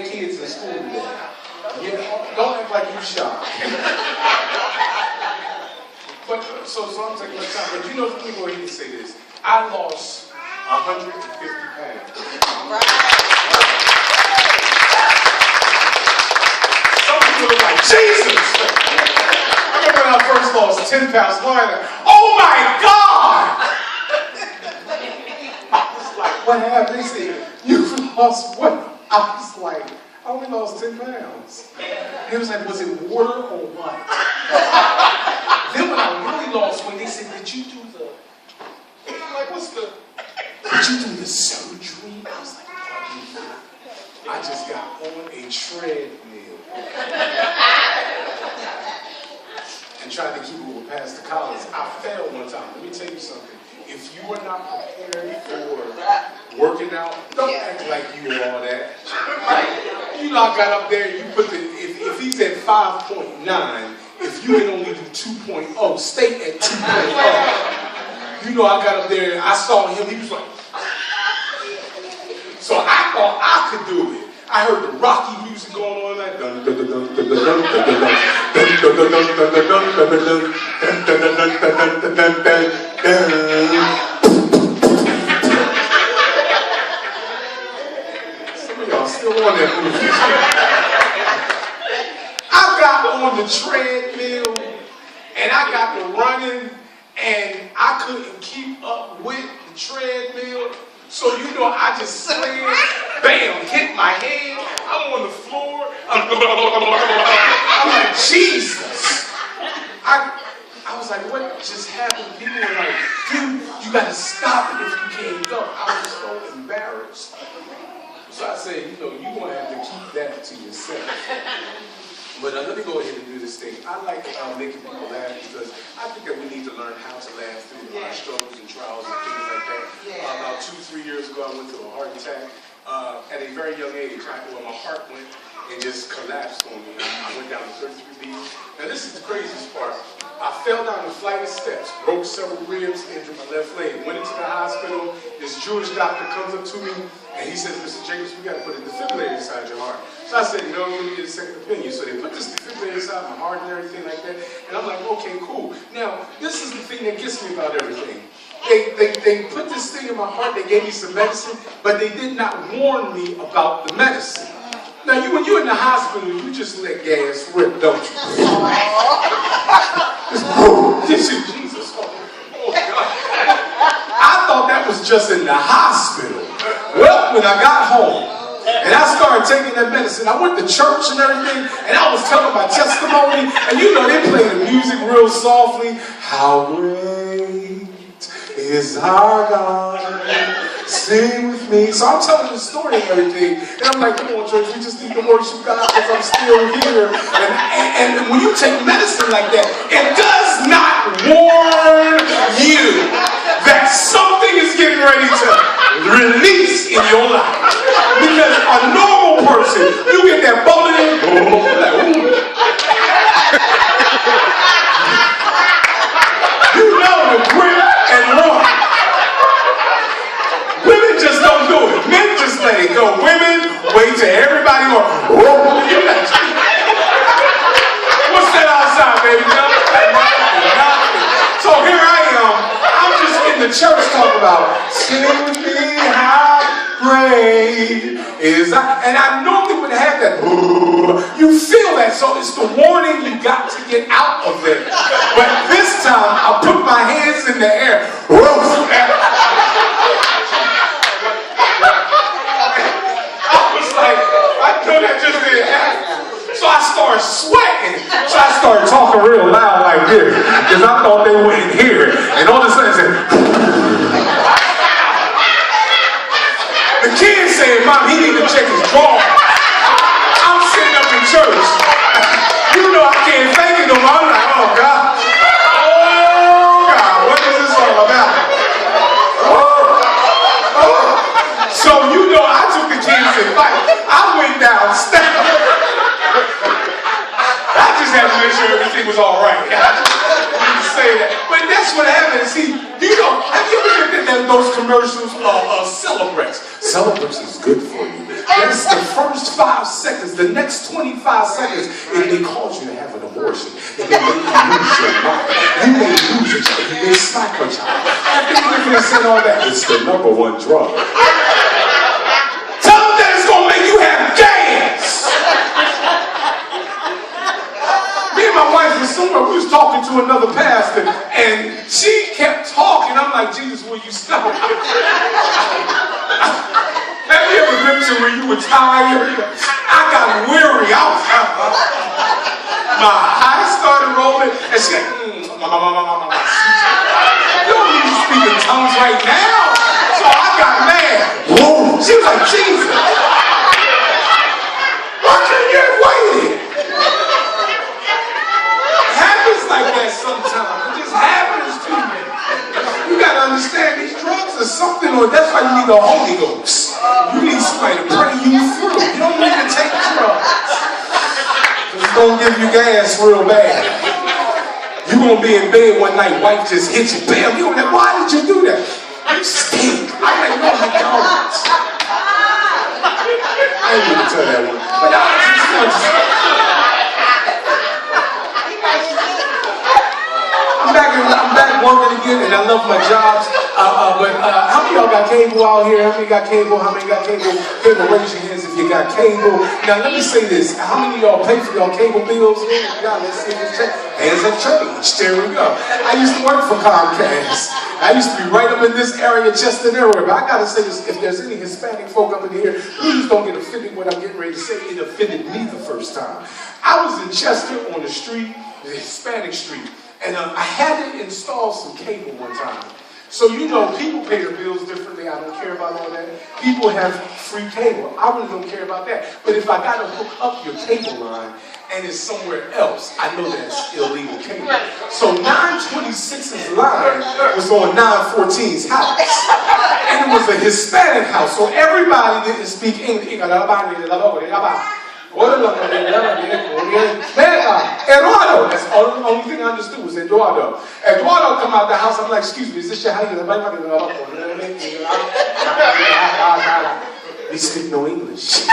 bad kids in school today. Don't act like you're shocked. But so I'm taking my time. But you know, let me go ahead and say this. I lost 150 pounds. Some people are like, Jesus! I remember when I first lost 10 pounds. Like, oh my God! I was like, what happened? They said, you lost what? I was like, I only lost 10 pounds. He was like, was it water or what? Then when I really lost weight, they said, did you do the, I'm like, what's the, did you do the surgery? I was like, no, I just got on a treadmill. And tried to keep it past the college. I failed one time. Let me tell you something. If you are not prepared for working out, don't act like you are all that. Right? You know, I got up there, you put the, if he's at 5.9, if you can only do 2.0, stay at 2.0. You know, I got up there, I saw him, he was like, so I thought I could do it. I heard the Rocky music going on like dun dun dun dun dun dun dun dun dun dun dun. Some of y'all still on that movie. I got on the treadmill and I got to running and I couldn't keep up with the treadmill. So you know, I just slid, bam, hit my head. I'm on the floor. I'm like, Jesus. I was like, what just happened? People were like, dude, you got to stop it if you can't go. I was so embarrassed. So I said, you know, you're going to have to keep that to yourself. But let me go ahead and do this thing. I like making people laugh because I think that we need to learn how to laugh through our struggles and trials and things like that. About 2-3 years ago, I went through a heart attack at a very young age. My heart went and just collapsed on me. I went down to 33 beats. Now this is the craziest part. I fell down a flight of steps, broke several ribs, injured my left leg. Went into the hospital. This Jewish doctor comes up to me and he says, Mr. Jacobs, we got to put a defibrillator inside your heart. So I said, no, let me get a second opinion. So they put this defibrillator inside my heart and everything like that. And I'm like, okay, cool. Now, this is the thing that gets me about everything. They put this thing in my heart, they gave me some medicine, but they did not warn me about the medicine. Now, when you're in the hospital, you just let gas rip, don't you? Jesus. Oh, God. I thought that was just in the hospital. Well, when I got home, and I started taking that medicine, I went to church and everything, and I was telling my testimony, and you know, they play the music real softly. How great is our God. Sing with me. So I'm telling the story and everything. And I'm like, come on, church, we just need to worship God because I'm still here. And when you take medicine like that, it does not warn you that something is getting ready to release in your life. Because a normal person, you get that bullet in, you know the grip and run. Women just don't do it. Men just let it go. Women wait till everybody goes, what's that outside, baby? Nothing. So here I am. I'm just in the church talking about, sing with me, how great is I. And I normally would have that. You feel that, so it's the warning you got to get out of there. But this time, I put my hands in the air. That just didn't happen. So I started sweating. So I started talking real loud like this because I thought they wouldn't hear it. And all of a sudden I said, the kid said, Mom, he need to check his drawers. I'm sitting up in church. You know I can't fake it no more. I'm like, oh God. Oh God, what is this all about? So you know I took the chance and fight. I went downstairs. I just had to make sure everything was all right. I just say that. But that's what happened. See, you know, have you ever looked at those commercials of Celebrex? Celebrex is good for you. That's the first 5 next 25 seconds, it may cause you to have an abortion. It may make you lose your mind. You may lose your child. You may smack your child. After you said all that, it's the #1 drug. Tell them that it's going to make you have gas. Me and my wife was somewhere, we was talking to another pastor, and she kept talking. I'm like, Jesus, will you stop? Have you ever been to where you were tired? I got weary. My eyes started rolling, and she like, you don't need to speak in tongues right now. So I got mad. Whoa. She was like, Jesus, why couldn't you have waited? It happens like that sometimes. It just happens to me. You got to understand, these drugs are something, or that's why you need the Holy Ghost. You need somebody to pray you through. You don't need to take drugs. It's going to give you gas real bad. You're going to be in bed one night, wife just hit you, bam, you're like, why did you do that? You stink. I'm like, no, you don't. I ain't going to tell that one. But I'm back working again, and I love my jobs. But how many of y'all got cable out here? How many got cable? How many got cable? Cable, raise your hands if you got cable. Now let me say this: how many of y'all pay for y'all cable bills? Yeah, let's see this check. Hands have changed. There we go. I used to work for Comcast. I used to be right up in this area, Chester area. But I gotta say this: if there's any Hispanic folk up in here, please don't get offended when I'm getting ready to say. It offended me the first time. I was in Chester on the street, the Hispanic street. And I had to install some cable one time. So you know, people pay their bills differently. I don't care about all that. People have free cable. I really don't care about that. But if I got to hook up your cable line and it's somewhere else, I know that's illegal cable. So 926's line was on 914's house. And it was a Hispanic house. So everybody didn't speak English. Eduardo, that's the only thing I understood was Eduardo. Eduardo come out the house, I'm like, excuse me, is this your house? We speak no English.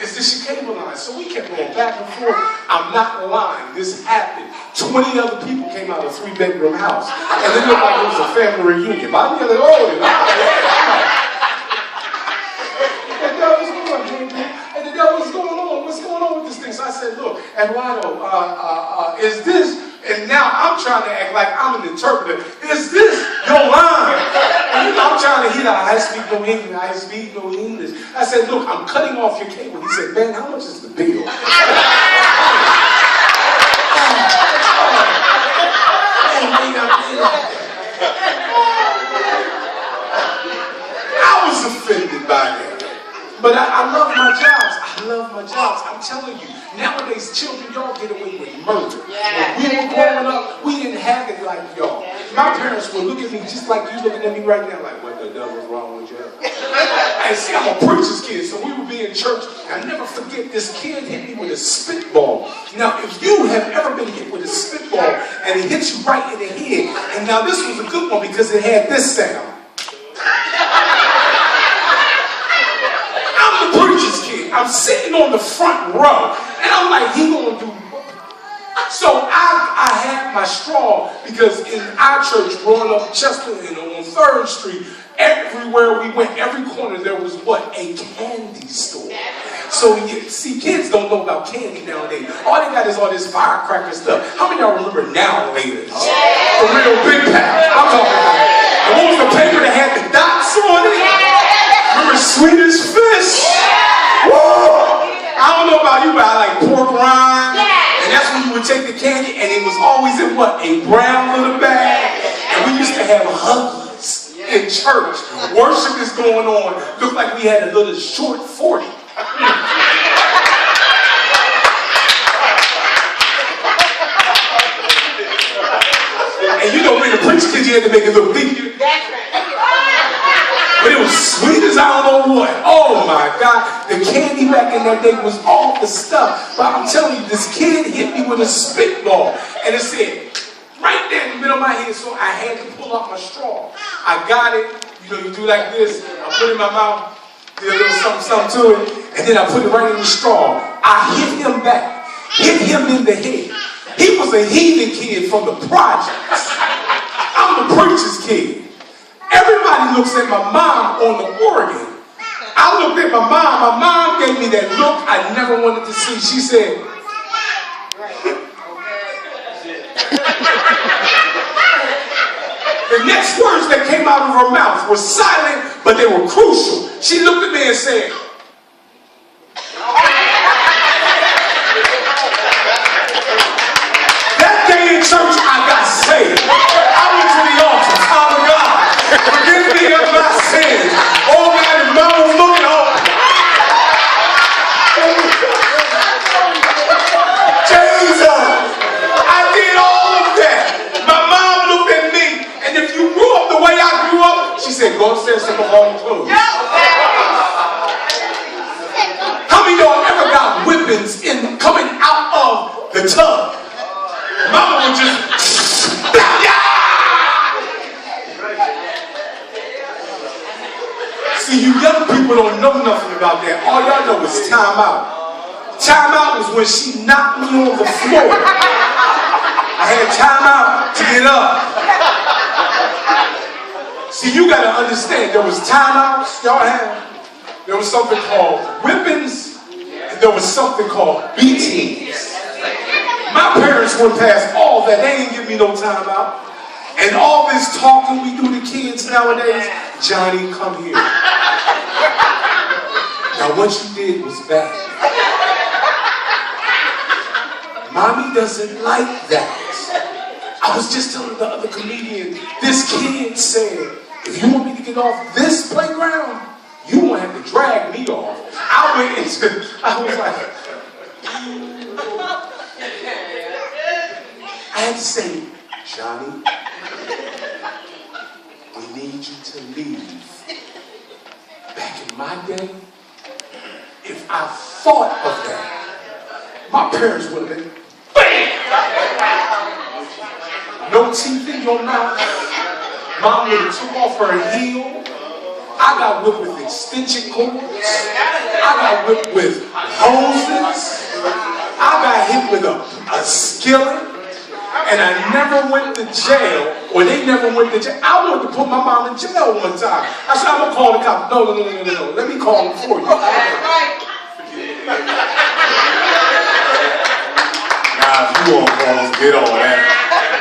Is this your cable line? So we kept going back and forth. I'm not lying, this happened. 20 other people came out of a 3-bedroom house. And it looked like it was a family reunion. But I'm like, what's going on with this thing? So I said, look, Eduardo, is this, and now I'm trying to act like I'm an interpreter, is this your line? And you know, I'm trying to hit out, I speak no English, I speak no English. I said, look, I'm cutting off your cable. He said, man, how much is the bill? I was offended by that. But I love my jobs. I love my jobs. I'm telling you, nowadays children, y'all get away with murder. When we were growing up, we didn't have it like y'all. My parents would look at me just like you looking at me right now, like, what the devil's wrong with you? And see, I'm a preacher's kid, so we would be in church. I'll never forget, this kid hit me with a spitball. Now, if you have ever been hit with a spitball and it hits you right in the head, and now this was a good one because it had this sound. Preacher's kid. I'm sitting on the front row, and I'm like, he gonna do what? So I had my straw because in our church, growing up in Chester and on 3rd Street, everywhere we went, every corner there was what? A candy store. So you see, kids don't know about candy nowadays. All they got is all this firecracker stuff. How many of y'all remember Now Laters? The real big pack. I'm talking about it. And what was the paper that had the dots on it? Remember Swedish Fish? Whoa! I don't know about you, but I like pork rind. And that's when you would take the candy, and it was always in what? A brown little bag. And we used to have Huggies in church. Worship is going on. Looked like we had a little short 40. And you know, when the preacher kid, you had to make it look big. But it was sweet as I don't know what. Oh my God. The candy back in that day was all the stuff. But I'm telling you, this kid hit me with a spitball. And it said, right there in the middle of my head, so I had to pull out my straw. I got it. You know, you do like this. I put it in my mouth. did a little something to it, and then I put it right in the straw. I hit him back, hit him in the head. He was a heathen kid from the projects. I'm the preacher's kid. Everybody looks at my mom on the organ. I looked at my mom. My mom gave me that look I never wanted to see. She said, the next words that came out of her mouth were silent, but they were crucial. She looked at me and said, that day in church I got saved. I went to the altar. Father God, forgive me of my sins. Oh God, and mom was looking over. Jesus, I did all of that. My mom looked at me, and if you grew up the way I grew up, she said, go upstairs and put on clothes. How many of y'all ever got whippings in coming out of the tub? Mama would just, see, you young people don't know nothing about that. All y'all know is time out. Time out was when she knocked me on the floor. I had time out to get up. See, you got to understand, there was time outs, y'all had. There was something called whippings, and there was something called beatings. My parents went past all that. They didn't give me no time out. And all this talking we do to kids nowadays, Johnny, come here. Now what you did was bad. Mommy doesn't like that. I was just telling the other comedian, this kid said, if you want me to get off this playground, you won't have to drag me off. I was like, I had to say, Johnny, we need you to leave. Back in my day, if I thought of that, my parents would have been, bam! No teeth in your mouth. Mom would have took off her heel. I got whipped with extension cords. I got whipped with hoses. I got hit with a skillet. And I never went to jail, or they never went to jail. I wanted to put my mom in jail one time. I said, I'm going to call the cops. No. Let me call them for you. Nah, if you won't call them, get on that.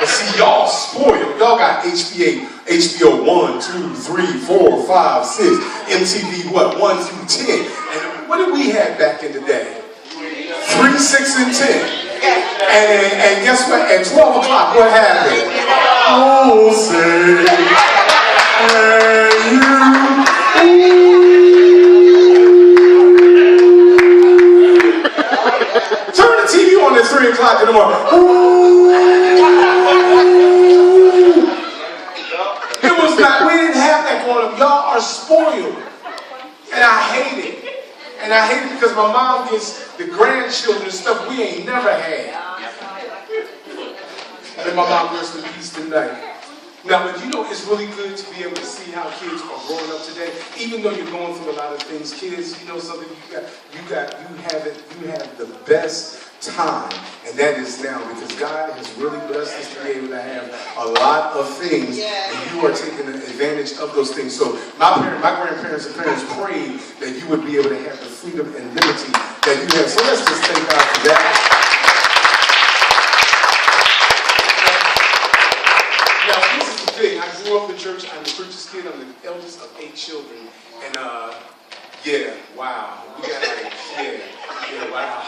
But see, y'all spoiled. Y'all got HBO 1, 2, 3, 4, 5, 6, MTV, what, 1 through 10. And what did we have back in the day? 3, 6, and 10. And guess what? At 12 o'clock, what happened? Oh, say, turn the TV on at 3 o'clock in the morning. It was not, we didn't have that growing up. Y'all are spoiled. And I hate it. And I hate it because my mom gets the grandchildren stuff we ain't never had. And my mom goes to peace tonight. Now, but you know, it's really good to be able to see how kids are growing up today. Even though you're going through a lot of things, kids, you know something, you have the best time, and that is now, because God has really blessed us to be able to have a lot of things, and you are taking advantage of those things. So my grandparents and parents prayed that you would be able to have the freedom and liberty that you have. So let's just thank God for that. Now, this is the thing. I grew up in church. I'm the preacher's kid. I'm the eldest of 8 children. And, yeah, wow. We got like, yeah, wow.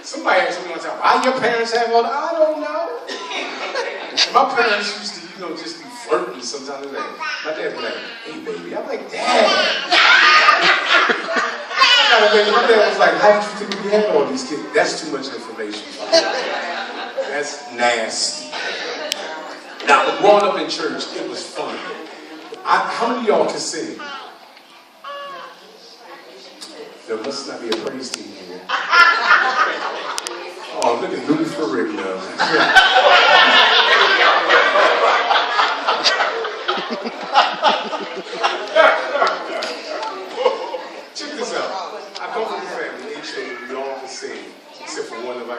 Somebody asked me one time, why your parents have all that? I don't know. And my parents used to, just be flirting sometimes. Like, my dad was like, hey, baby. I'm like, Dad. My dad was like, how did you think we had all these kids? That's too much information. That's nasty. Now, but growing up in church, it was fun. How many of y'all can sing? There must not be a praise team here. Oh, look at Louis for Rick now.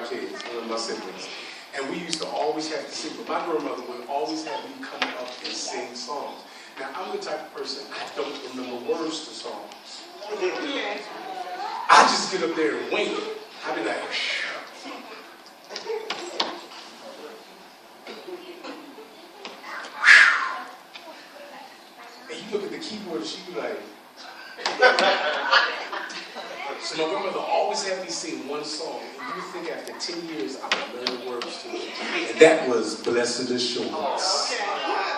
my kids, one of my siblings. And we used to always have to sing, but my grandmother would always have me come up and sing songs. Now, I'm the type of person, I don't remember words to songs. I just get up there and wing it. I be like, and you look at the keyboard and she be like, so my grandmother always had me sing one song, and you think after 10 years I would learn the words to it. And that was Blessed Assurance.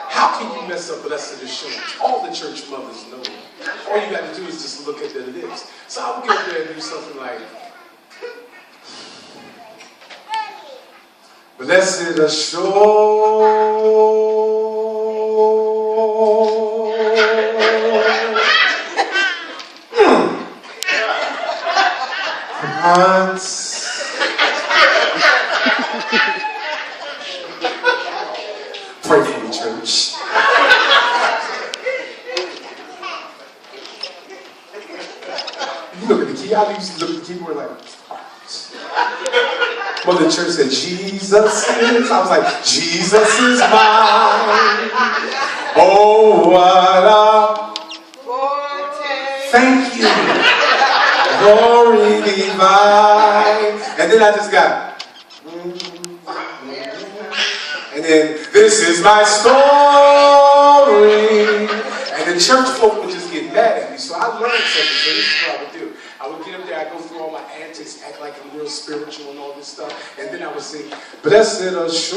How can you mess up Blessed Assurance? All the church mothers know it. All you got to do is just look at their lips. So I would get up there and do something like, Blessed Assurance. Pray for me, church. You look at the key. I used to look at the keyboard like, well, the church said, Jesus is. I was like, Jesus is mine. Oh, what a thank you. Glory divine. And then I just got, and then, this is my story. And the church folk would just get mad at me. So I learned something. So this is what I would do. I would get up there, I'd go through all my antics, act like I'm real spiritual and all this stuff. And then I would sing, Blessed Assurance,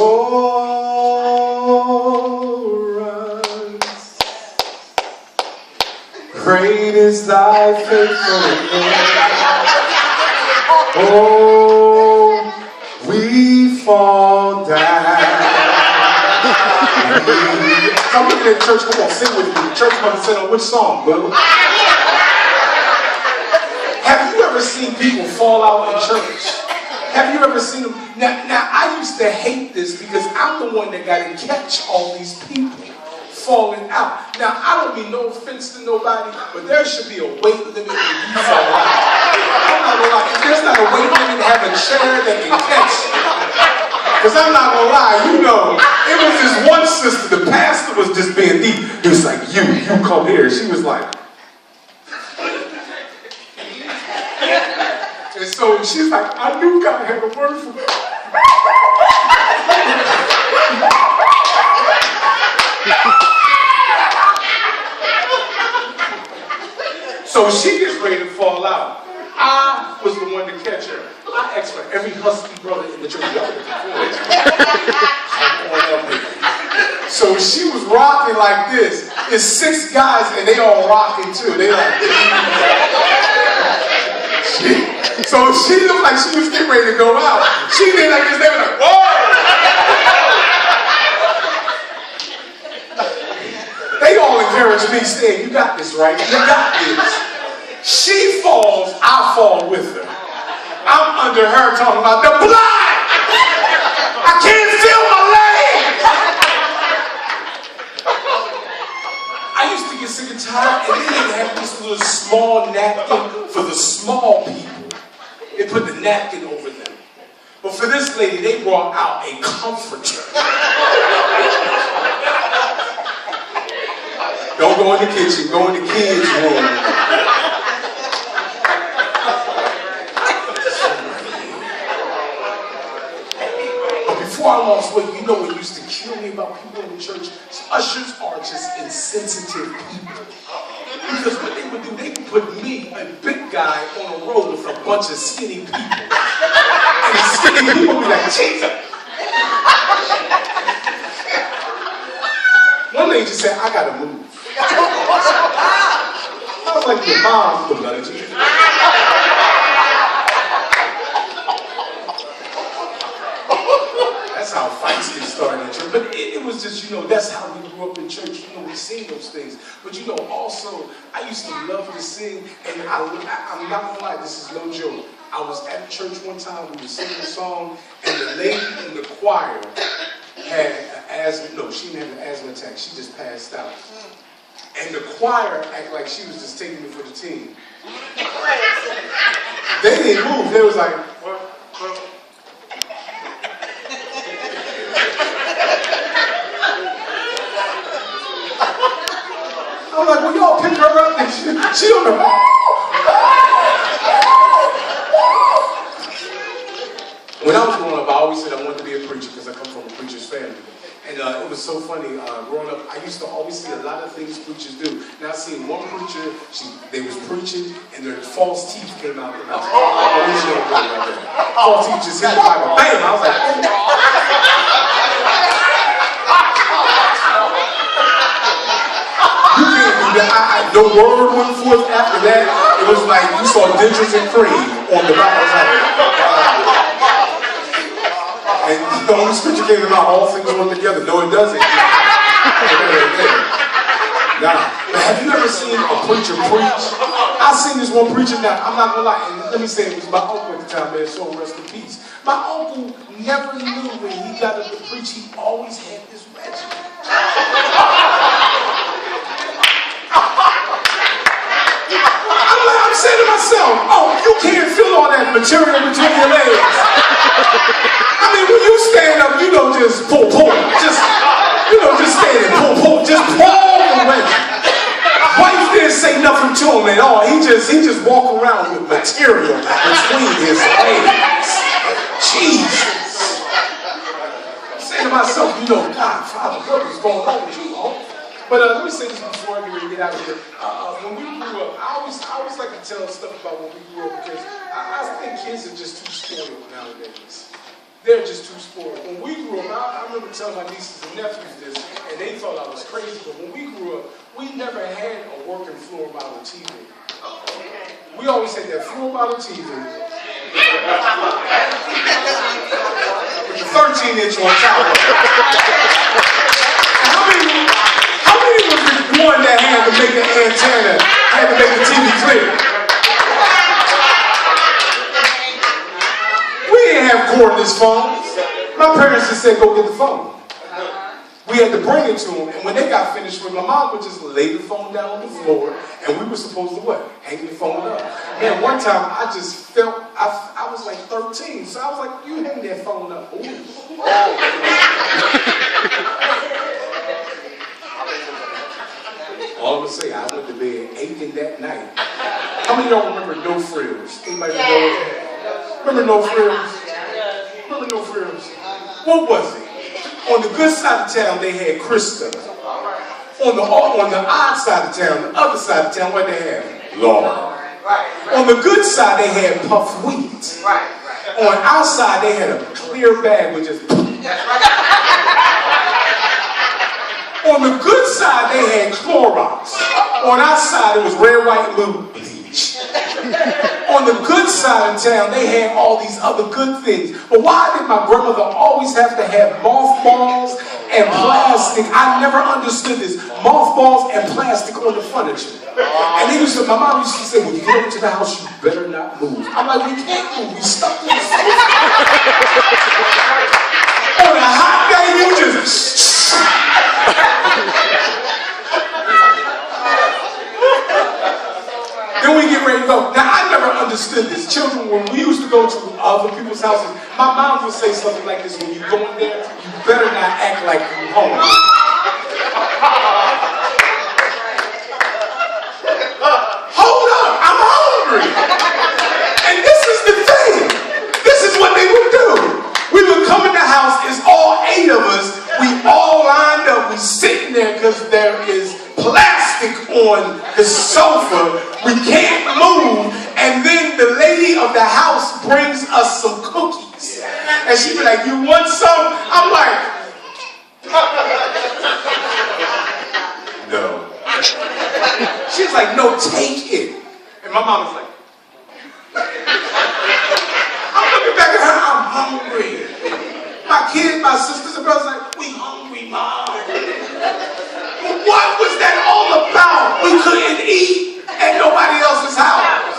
great is thy faithfulness. Oh, we fall down. I'm looking at church, come on, sing with me. The church mother said, on which song, bro? Have you ever seen people fall out in church? Have you ever seen them? Now I used to hate this because I'm the one that got to catch all these people falling out. Now, I don't mean no offense to nobody, but there should be a weight limit when you fall out. I'm not gonna lie. If there's not a weight limit to have a chair that can catch you. Because I'm not gonna lie, you know, it was this one sister, the pastor was just being deep. He was like, you come here. She was like, and so she's like, I knew God had a word for me. So she gets ready to fall out. I was the one to catch her. I asked for every husky brother in the church. So she was rocking like this. It's 6 guys and they all rocking too. They like, so she looked like she was getting ready to go out. She did like this. They were like, whoa! They all encouraged me, saying, you got this, right? You got this. She falls, I fall with her. I'm under her talking about the blood! I can't feel my leg! I used to get sick and tired, and they didn't have this little small napkin for the small people. They put the napkin over them. But for this lady, they brought out a comforter. Don't go in the kitchen, go in the kids' room. But before I lost weight, you know what used to kill me about people in the church? Ushers are just insensitive people. Because what they would do, they would put me, a big guy, on a row with a bunch of skinny people. And the skinny people would be like, Jesus! One lady just said, I gotta move. I was like, your mom's the blood of Jesus. That's how fights get started in church. But it was just, you know, that's how we grew up in church. You know, we sing those things. But you know, also, I used to love to sing, and I'm not gonna lie, this is no joke. I was at church one time, we were singing a song, and the lady in the choir had an asthma, no, she didn't have an asthma attack, she just passed out. And the choir acted like she was just taking it for the team. They didn't move, they was like, pick her up and she on the. When I was growing up, I always said I wanted to be a preacher because I come from a preacher's family. And it was so funny, growing up, I used to always see a lot of things preachers do. Now I seen one preacher, they was preaching, and their false teeth came out of their mouth. False teeth just hit the Bible. Bam! I was like, you can't do that. No word went forth after that. It was like you saw dentures and cream on the Bible. And the only scripture came about all things work together. No, it doesn't. Nah. But have you ever seen a preacher preach? I seen this one preacher now. I'm not gonna lie. And let me say, it was my uncle at the time, man. So rest in peace. My uncle never knew when he got up to preach. He always had this regimen. I'm saying to myself, oh, you can't feel all that material between your legs. I mean, when you stand up, you don't just pull. Just stand and pull. Just pull away. Wife didn't say nothing to him at all. He just walk around with material between his legs. Jesus. I'm saying to myself, God, Father, what is going on with you, oh? But let me say this before I get out of here. When we grew up, I always like to tell stuff about when we grew up because I think kids are just too spoiled nowadays. They're just too spoiled. When we grew up, I remember telling my nieces and nephews this, and they thought I was crazy, but when we grew up, we never had a working floor model TV. We always had that floor model TV with the 13-inch on top of it. How many was the one that had to make the antenna, had to make the TV clear? We didn't have cordless phones. My parents just said, go get the phone. We had to bring it to them, and when they got finished with, my mom would just lay the phone down on the floor, and we were supposed to what? Hang the phone up. Man, one time I just felt, I was like 13, so I was like, you hang that phone up. Ooh. All of a sudden, I went to bed aching that night. How many of y'all remember No Frills? Anybody know? Remember No Frills? Remember No Frills? What was it? On the good side of town, they had Krista. On the odd side of town, the other side of town, what they had? Lord. On the good side, they had puffed wheat. On our side, they had a clear bag with just. On the good side, they had Clorox. On our side, it was red, white, and blue bleach. On the good side of town, they had all these other good things. But why did my grandmother always have to have mothballs and plastic? I never understood this. Mothballs and plastic on the furniture. And my mom used to say, when you get over to the house, you better not move. I'm like, we can't move. We stuck in the sofa. On a hot day, you just... Then we get ready to go. Now, I never understood this. Children, when we used to go to other people's houses, my mom would say something like this: when you go in there, you better not act like you're home. Hold up, I'm hungry. And this is the thing. This is what they would do. We would come in the house, it's all 8 of us. We all lined up, we sitting there because there is plastic on the sofa. We can't move. And then the lady of the house brings us some cookies. And she be like, you want some? I'm like, no. She's like, no, take it. And my mom is like, I'm looking back at her, I'm hungry. My kids, my sisters and brothers like, we hungry, Mom. What was that all about? We couldn't eat at nobody else's house.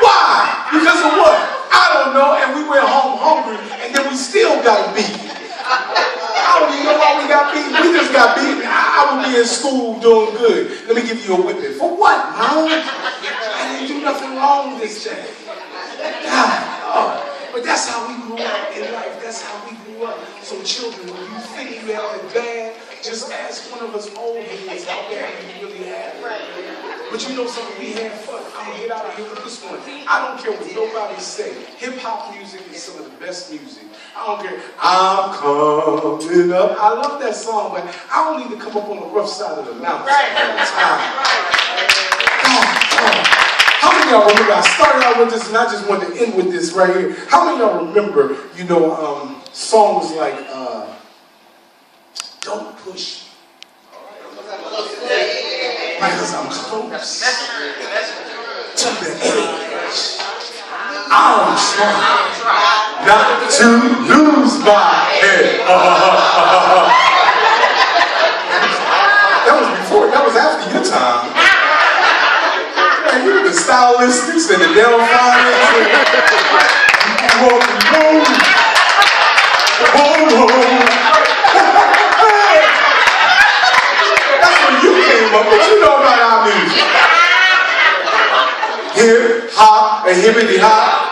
Why? Because of what? I don't know, and we went home hungry, and then we still got beaten. I don't even know why we got beaten. We just got beaten. I would be in school doing good. Let me give you a whipping. For what, Mom? I didn't do nothing wrong this day. God, oh. But that's how we grew up in life. That's how we grew up. So children, when you think you have it bad, just ask one of us old heads how bad you really have it. But you know something, we had fun. I'm going to get out of here with this one. I don't care what nobody say. Hip-hop music is some of the best music. I don't care. I'm coming up. I love that song, but I don't need to come up on the rough side of the mountain all the time. How many of y'all remember, I started out with this and I just wanted to end with this right here. How many of y'all remember, you know, songs like, Don't Push Me? Because I'm close to the edge. I'm trying not to lose my head. That was before, that was after your time. Man, you were the Stylistics and the Delphonics. That's when you came up, but you know about our music. Hip hop and hippity hop.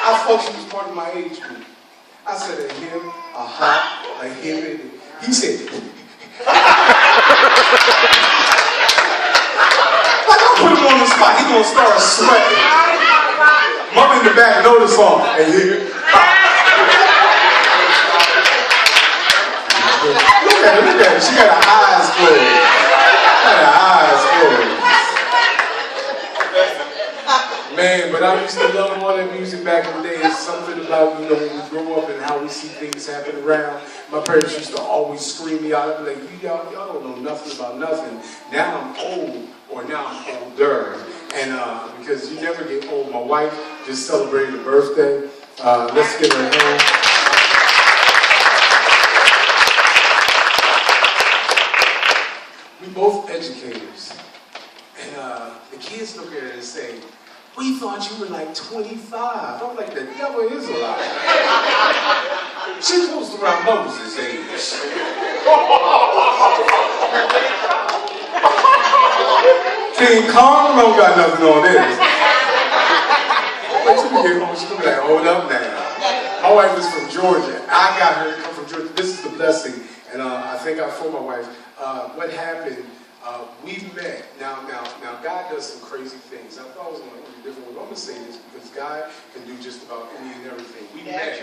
I thought she was part of my age group. I said a hip, a hop, a hippity. He said, like I put him on the spot, he gonna start sweating. Mom in the back know the song. And hip, hop. Look at her, she got her eyes closed. Man, but I used to love all that music back in the day. It's something about, you know, when we grow up and how we see things happen around. My parents used to always scream me out. I'd be like, y'all don't know nothing about nothing. Now I'm old, or now I'm older. And because you never get old. My wife just celebrated a birthday. Let's give her a hand. We both educators. And the kids look at it and say, we thought you were like 25. I'm like, the devil is a lie. She's close to around Moses' age. King Kong don't got nothing on this. But you can get home, she's gonna be like, hold up now. My wife is from Georgia. I got her to come from Georgia. This is the blessing. And I thank God for my wife. What happened, we met. Now, God does some crazy things. I thought I was going to be different. I'm going to say this because God can do just about any and everything. We met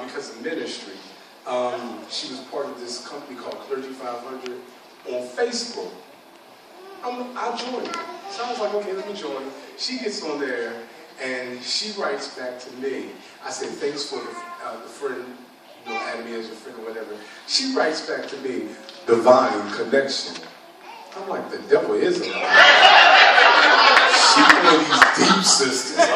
because of ministry. She was part of this company called Clergy 500 on Facebook. I joined her. So I was like, okay, let me join. She gets on there and she writes back to me. I said, thanks for the friend, you know, adding me as your friend or whatever. She writes back to me, divine connection. I'm like, the devil is a lie. She one of these deep sisters.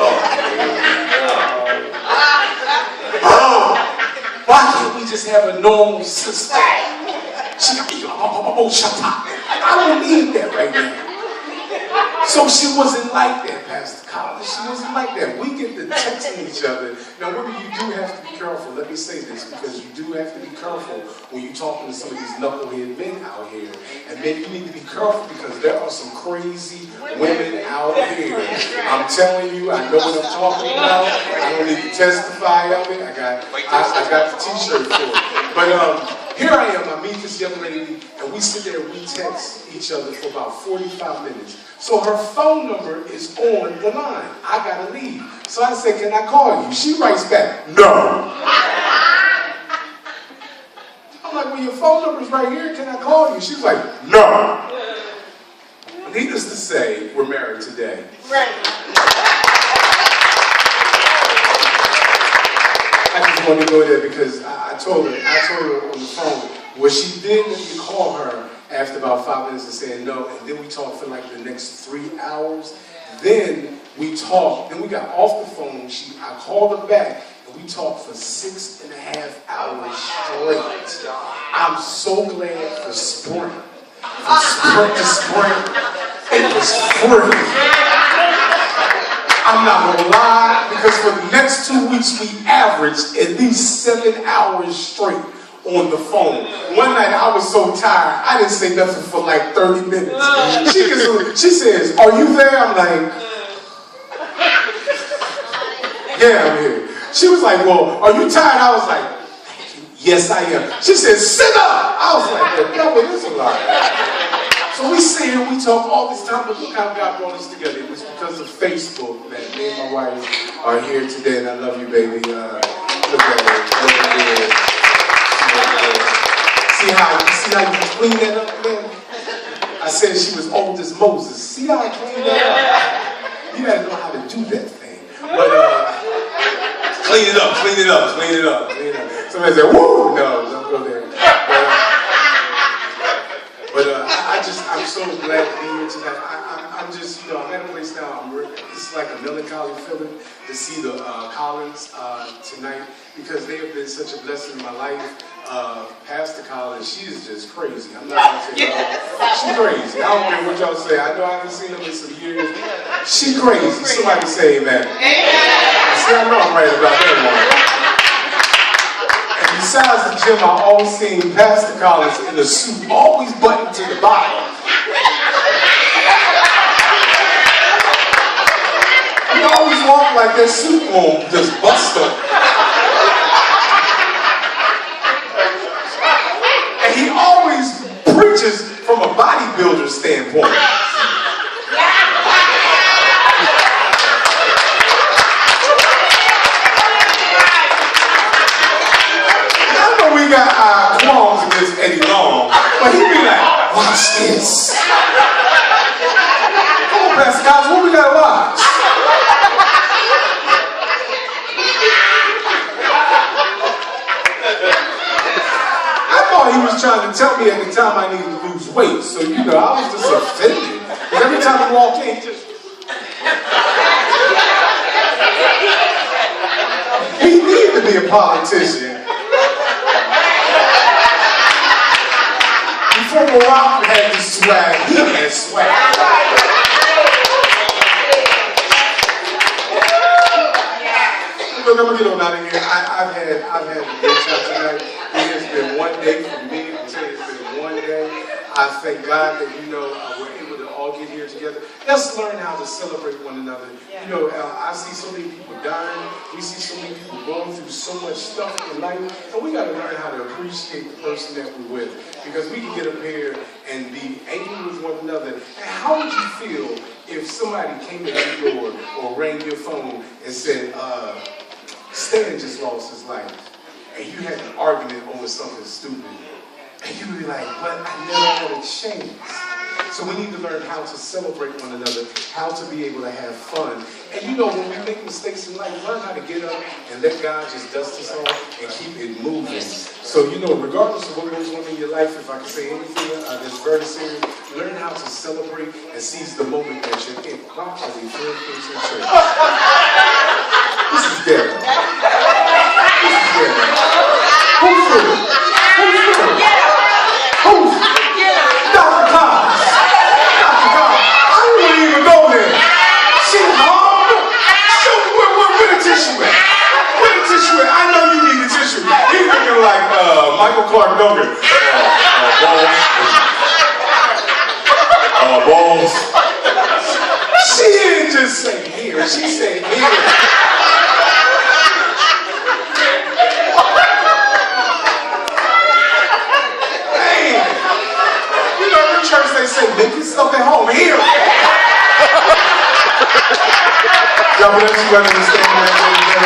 Why can't we just have a normal sister? I don't need that right now. So she wasn't like that, Pastor Collins. She wasn't like that. We get to texting each other. Now, women, you do have to be careful. Let me say this, because you do have to be careful when you're talking to some of these knucklehead men out here. And men, you need to be careful because there are some crazy women out here. I'm telling you, I know what I'm talking about. I don't need to testify of it. I got the t-shirt for it. But here I am. I meet this young lady, and we sit there and we text each other for about 45 minutes. So her phone number is on the line. I gotta leave. So I said, can I call you? She writes back, no. I'm like, well, your phone number's right here. Can I call you? She's like, no. Needless to say, we're married today. Right. I just wanted to go there because I told her on the phone. Well, she did let me call her after about 5 minutes and saying no, and then we talked for like the next 3 hours. Then we talked, then we got off the phone. I called her back, and we talked for 6.5 hours straight. I'm so glad for spring. From spring to spring, it was free. I'm not gonna lie, because for the next 2 weeks we averaged at least 7 hours straight on the phone. One night I was so tired, I didn't say nothing for like 30 minutes. She says, "Are you there?" I'm like, "Yeah, I'm here." She was like, "Well, are you tired?" I was like, "Yes, I am." She said, "Sit up." I was like, "The devil is a liar." So we sit here, we talk all this time, but look how God brought us together. It was because of Facebook that me and my wife are here today, and I love you, baby. Look at her. See how you can clean that up, man? I said she was old as Moses. See how I clean that up? You gotta know how to do that thing. But clean it up, clean it up, clean it up, clean it up. Somebody said, "Woo!" No, don't go there. I'm so glad to be here tonight. I'm just, I'm at a place now. It's like a melancholy feeling to see the Collins tonight because they have been such a blessing in my life. Pastor Collins, she is just crazy. I'm not going to say she's crazy. I don't care what y'all say. I know I haven't seen them in some years. She's crazy. Somebody say amen. See, I know I'm right about that one. Besides the gym, I always seen Pastor Collins in a suit, always buttoned to the bottom. He always walked like that suit won't just bust up. And he always preaches from a bodybuilder standpoint. We got our qualms against Eddie Long, but he be like, "Watch this." Come on, Pastor Collins, what we gotta watch? I thought he was trying to tell me at the time I needed to lose weight, so I was just offended. Because every time he walked in, he needed to be a politician. Before Barack had the swag, he had swag. Look, I'm gonna get on out of here. I've had a great time tonight. It has been one day for me. I'm telling you, it's been one day. I thank God that we're able to all get here together. Let's learn how to celebrate one another. I see so many people dying. We see so many people going through so much stuff in life, and we got to learn how to appreciate the person that we're with, because we can get up here and be angry with one another. And how would you feel if somebody came to your door or rang your phone and said, "Stan just lost his life," and you had an argument over something stupid, and you would be like, "But I never had a chance." So we need to learn how to celebrate one another, how to be able to have fun. And when we make mistakes in life, learn how to get up and let God just dust us off and keep it moving. So, regardless of what goes on in your life, if I can say anything that's very serious, learn how to celebrate and seize the moment that you're in. Why are they doing things in church? This is dead. This is dead. Who's through? Who's through? Who's? Dr. Collins. Dr. Collins. I wouldn't even go there. She home. Where the tissue at? Where the tissue at? I know you need the tissue. He's looking like Michael Clark Duncan. Balls. She didn't just say here. She said here. Church, they say, make yourself at home here. God bless you, understand that.